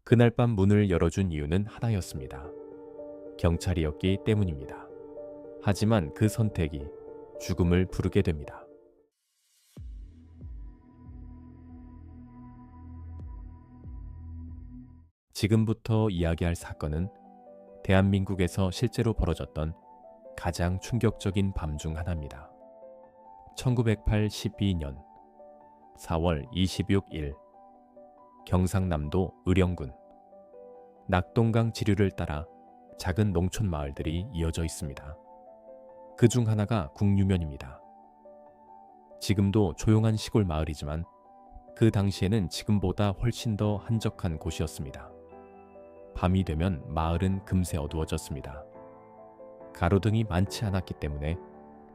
그날 밤 문을 열어준 이유는 하나였습니다. 경찰이었기 때문입니다. 하지만 그 선택이 죽음을 부르게 됩니다. 지금부터 이야기할 사건은 대한민국에서 실제로 벌어졌던 가장 충격적인 밤 중 하나입니다. 1982년 4월 26일 경상남도 의령군 낙동강 지류를 따라 작은 농촌 마을들이 이어져 있습니다. 그 중 하나가 국유면입니다. 지금도 조용한 시골 마을이지만 그 당시에는 지금보다 훨씬 더 한적한 곳이었습니다. 밤이 되면 마을은 금세 어두워졌습니다. 가로등이 많지 않았기 때문에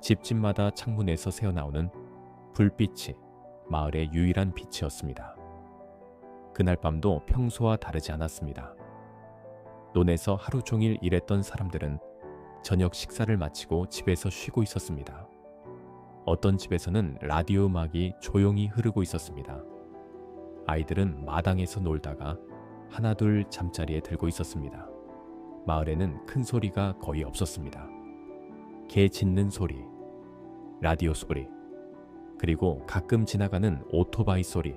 집집마다 창문에서 새어나오는 불빛이 마을의 유일한 빛이었습니다. 그날 밤도 평소와 다르지 않았습니다. 논에서 하루 종일 일했던 사람들은 저녁 식사를 마치고 집에서 쉬고 있었습니다. 어떤 집에서는 라디오 음악이 조용히 흐르고 있었습니다. 아이들은 마당에서 놀다가 하나둘 잠자리에 들고 있었습니다. 마을에는 큰 소리가 거의 없었습니다. 개 짖는 소리, 라디오 소리, 그리고 가끔 지나가는 오토바이 소리.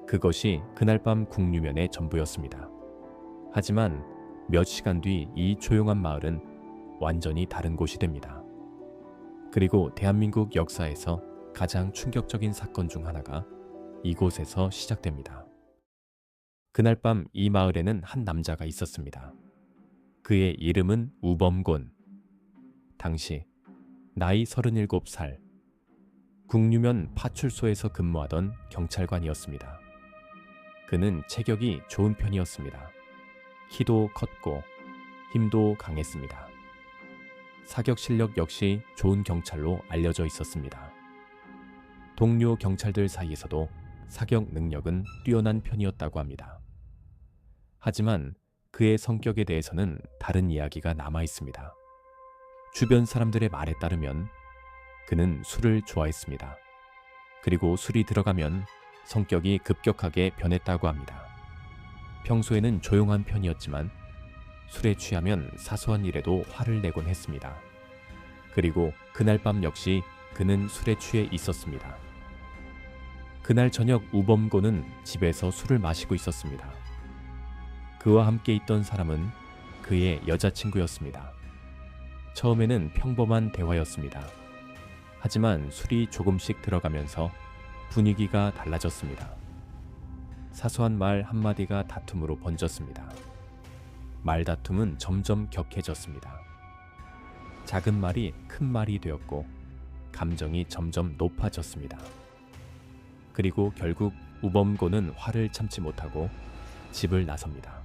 그것이 그날 밤 국유면의 전부였습니다. 하지만 몇 시간 뒤 이 조용한 마을은 완전히 다른 곳이 됩니다. 그리고 대한민국 역사에서 가장 충격적인 사건 중 하나가 이곳에서 시작됩니다. 그날 밤 이 마을에는 한 남자가 있었습니다. 그의 이름은 우범곤. 당시 나이 37살, 국유면 파출소에서 근무하던 경찰관이었습니다. 그는 체격이 좋은 편이었습니다. 키도 컸고 힘도 강했습니다. 사격 실력 역시 좋은 경찰로 알려져 있었습니다. 동료 경찰들 사이에서도 사격 능력은 뛰어난 편이었다고 합니다. 하지만 그의 성격에 대해서는 다른 이야기가 남아 있습니다. 주변 사람들의 말에 따르면 그는 술을 좋아했습니다. 그리고 술이 들어가면 성격이 급격하게 변했다고 합니다. 평소에는 조용한 편이었지만 술에 취하면 사소한 일에도 화를 내곤 했습니다. 그리고 그날 밤 역시 그는 술에 취해 있었습니다. 그날 저녁 우범곤은 집에서 술을 마시고 있었습니다. 그와 함께 있던 사람은 그의 여자친구였습니다. 처음에는 평범한 대화였습니다. 하지만 술이 조금씩 들어가면서 분위기가 달라졌습니다. 사소한 말 한마디가 다툼으로 번졌습니다. 말다툼은 점점 격해졌습니다. 작은 말이 큰 말이 되었고 감정이 점점 높아졌습니다. 그리고 결국 우범곤은 화를 참지 못하고 집을 나섭니다.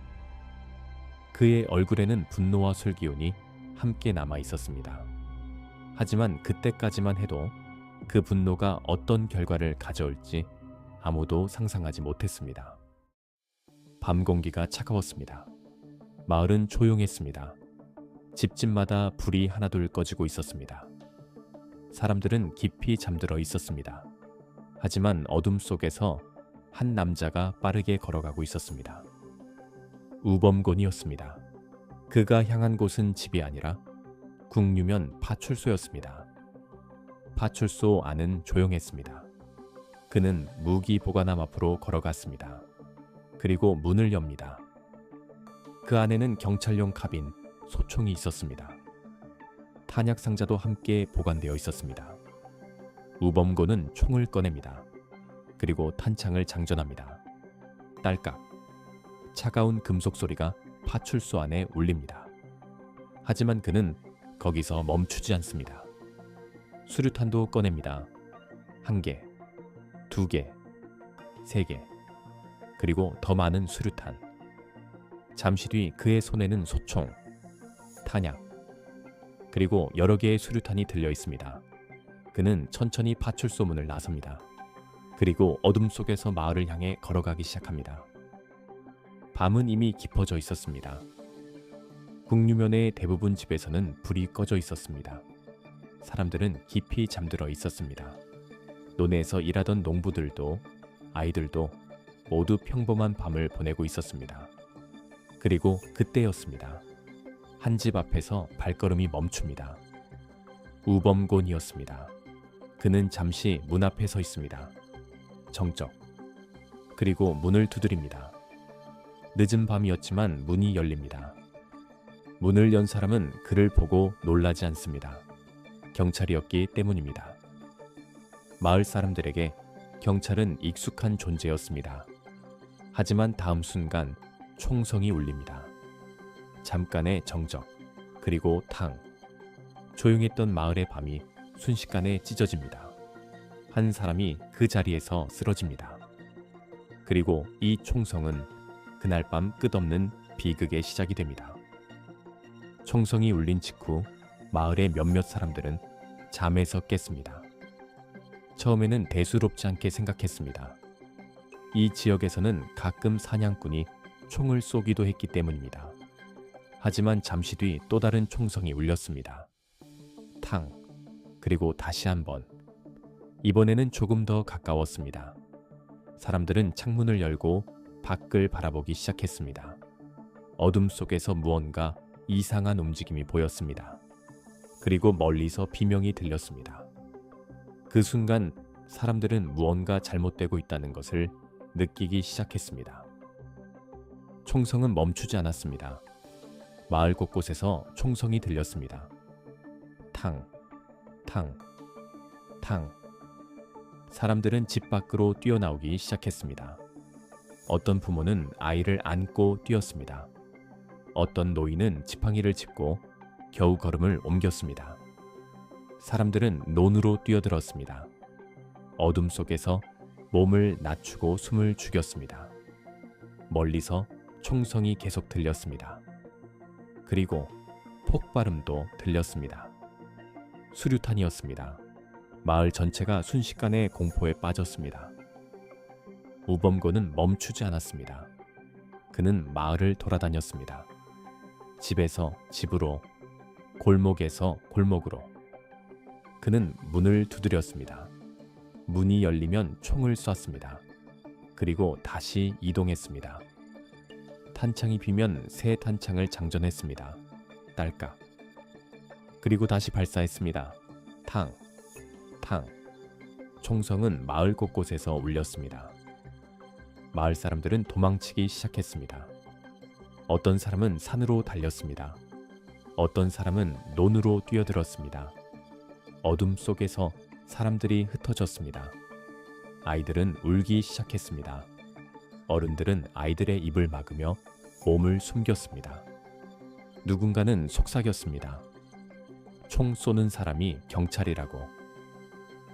그의 얼굴에는 분노와 술 기운이 함께 남아 있었습니다. 하지만 그때까지만 해도 그 분노가 어떤 결과를 가져올지 아무도 상상하지 못했습니다. 밤 공기가 차가웠습니다. 마을은 조용했습니다. 집집마다 불이 하나둘 꺼지고 있었습니다. 사람들은 깊이 잠들어 있었습니다. 하지만 어둠 속에서 한 남자가 빠르게 걸어가고 있었습니다. 우범곤이었습니다. 그가 향한 곳은 집이 아니라 국유면 파출소였습니다. 파출소 안은 조용했습니다. 그는 무기 보관함 앞으로 걸어갔습니다. 그리고 문을 엽니다. 그 안에는 경찰용 카빈, 소총이 있었습니다. 탄약 상자도 함께 보관되어 있었습니다. 우범곤은 총을 꺼냅니다. 그리고 탄창을 장전합니다. 딸깍. 차가운 금속 소리가 파출소 안에 울립니다. 하지만 그는 거기서 멈추지 않습니다. 수류탄도 꺼냅니다. 1개, 2개, 3개, 그리고 더 많은 수류탄. 잠시 뒤 그의 손에는 소총, 탄약, 그리고 여러 개의 수류탄이 들려 있습니다. 그는 천천히 파출소 문을 나섭니다. 그리고 어둠 속에서 마을을 향해 걸어가기 시작합니다. 밤은 이미 깊어져 있었습니다. 국유면의 대부분 집에서는 불이 꺼져 있었습니다. 사람들은 깊이 잠들어 있었습니다. 논에서 일하던 농부들도 아이들도 모두 평범한 밤을 보내고 있었습니다. 그리고 그때였습니다. 한 집 앞에서 발걸음이 멈춥니다. 우범곤이었습니다. 그는 잠시 문 앞에 서 있습니다. 정적. 그리고 문을 두드립니다. 늦은 밤이었지만 문이 열립니다. 문을 연 사람은 그를 보고 놀라지 않습니다. 경찰이었기 때문입니다. 마을 사람들에게 경찰은 익숙한 존재였습니다. 하지만 다음 순간 총성이 울립니다. 잠깐의 정적, 그리고 탕. 조용했던 마을의 밤이 순식간에 찢어집니다. 한 사람이 그 자리에서 쓰러집니다. 그리고 이 총성은 그날 밤 끝없는 비극의 시작이 됩니다. 총성이 울린 직후 마을의 몇몇 사람들은 잠에서 깼습니다. 처음에는 대수롭지 않게 생각했습니다. 이 지역에서는 가끔 사냥꾼이 총을 쏘기도 했기 때문입니다. 하지만 잠시 뒤 또 다른 총성이 울렸습니다. 탕, 그리고 다시 한번. 이번에는 조금 더 가까웠습니다. 사람들은 창문을 열고 밖을 바라보기 시작했습니다. 어둠 속에서 무언가 이상한 움직임이 보였습니다. 그리고 멀리서 비명이 들렸습니다. 그 순간 사람들은 무언가 잘못되고 있다는 것을 느끼기 시작했습니다. 총성은 멈추지 않았습니다. 마을 곳곳에서 총성이 들렸습니다. 탕, 탕, 탕. 사람들은 집 밖으로 뛰어나오기 시작했습니다. 어떤 부모는 아이를 안고 뛰었습니다. 어떤 노인은 지팡이를 짚고 겨우 걸음을 옮겼습니다. 사람들은 논으로 뛰어들었습니다. 어둠 속에서 몸을 낮추고 숨을 죽였습니다. 멀리서 총성이 계속 들렸습니다. 그리고 폭발음도 들렸습니다. 수류탄이었습니다. 마을 전체가 순식간에 공포에 빠졌습니다. 우범곤은 멈추지 않았습니다. 그는 마을을 돌아다녔습니다. 집에서 집으로, 골목에서 골목으로. 그는 문을 두드렸습니다. 문이 열리면 총을 쐈습니다. 그리고 다시 이동했습니다. 탄창이 비면 새 탄창을 장전했습니다. 딸깍. 그리고 다시 발사했습니다. 탕, 탕. 총성은 마을 곳곳에서 울렸습니다. 마을 사람들은 도망치기 시작했습니다. 어떤 사람은 산으로 달렸습니다. 어떤 사람은 논으로 뛰어들었습니다. 어둠 속에서 사람들이 흩어졌습니다. 아이들은 울기 시작했습니다. 어른들은 아이들의 입을 막으며 몸을 숨겼습니다. 누군가는 속삭였습니다. 총 쏘는 사람이 경찰이라고.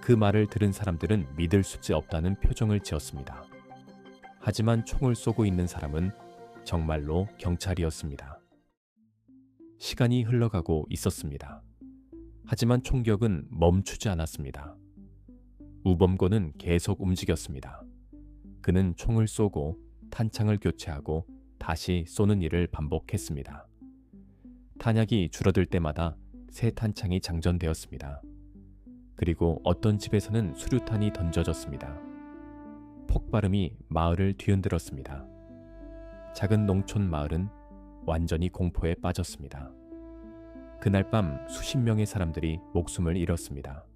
그 말을 들은 사람들은 믿을 수지 없다는 표정을 지었습니다. 하지만 총을 쏘고 있는 사람은 정말로 경찰이었습니다. 시간이 흘러가고 있었습니다. 하지만 총격은 멈추지 않았습니다. 우범곤은 계속 움직였습니다. 그는 총을 쏘고 탄창을 교체하고 다시 쏘는 일을 반복했습니다. 탄약이 줄어들 때마다 새 탄창이 장전되었습니다. 그리고 어떤 집에서는 수류탄이 던져졌습니다. 폭발음이 마을을 뒤흔들었습니다. 작은 농촌 마을은 완전히 공포에 빠졌습니다. 그날 밤 수십 명의 사람들이 목숨을 잃었습니다.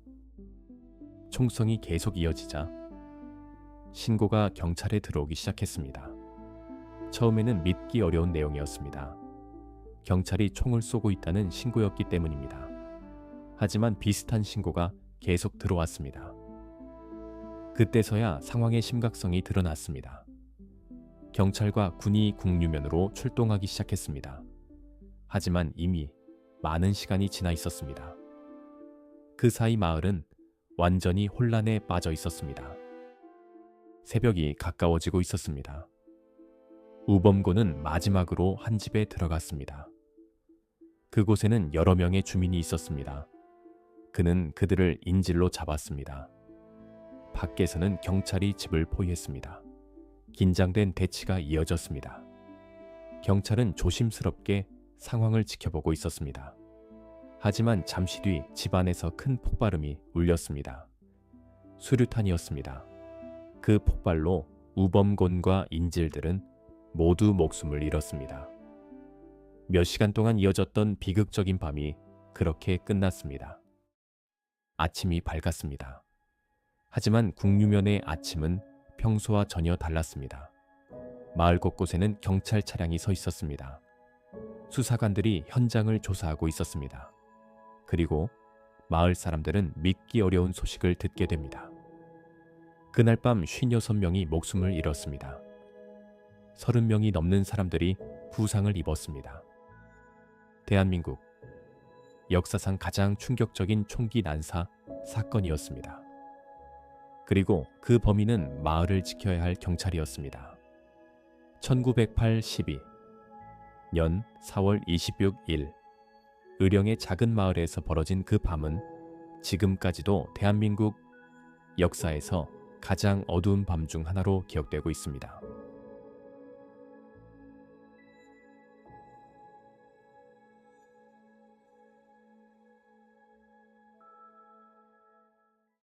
총성이 계속 이어지자 신고가 경찰에 들어오기 시작했습니다. 처음에는 믿기 어려운 내용이었습니다. 경찰이 총을 쏘고 있다는 신고였기 때문입니다. 하지만 비슷한 신고가 계속 들어왔습니다. 그때서야 상황의 심각성이 드러났습니다. 경찰과 군이 국유면으로 출동하기 시작했습니다. 하지만 이미 많은 시간이 지나 있었습니다. 그 사이 마을은 완전히 혼란에 빠져 있었습니다. 새벽이 가까워지고 있었습니다. 우범곤은 마지막으로 한 집에 들어갔습니다. 그곳에는 여러 명의 주민이 있었습니다. 그는 그들을 인질로 잡았습니다. 밖에서는 경찰이 집을 포위했습니다. 긴장된 대치가 이어졌습니다. 경찰은 조심스럽게 상황을 지켜보고 있었습니다. 하지만 잠시 뒤 집안에서 큰 폭발음이 울렸습니다. 수류탄이었습니다. 그 폭발로 우범곤과 인질들은 모두 목숨을 잃었습니다. 몇 시간 동안 이어졌던 비극적인 밤이 그렇게 끝났습니다. 아침이 밝았습니다. 하지만 국유면의 아침은 평소와 전혀 달랐습니다. 마을 곳곳에는 경찰 차량이 서 있었습니다. 수사관들이 현장을 조사하고 있었습니다. 그리고 마을 사람들은 믿기 어려운 소식을 듣게 됩니다. 그날 밤 56명이 목숨을 잃었습니다. 30명이 넘는 사람들이 부상을 입었습니다. 대한민국 역사상 가장 충격적인 총기 난사 사건이었습니다. 그리고 그 범인은 마을을 지켜야 할 경찰이었습니다. 1982년 4월 26일 의령의 작은 마을에서 벌어진 그 밤은 지금까지도 대한민국 역사에서 가장 어두운 밤 중 하나로 기억되고 있습니다.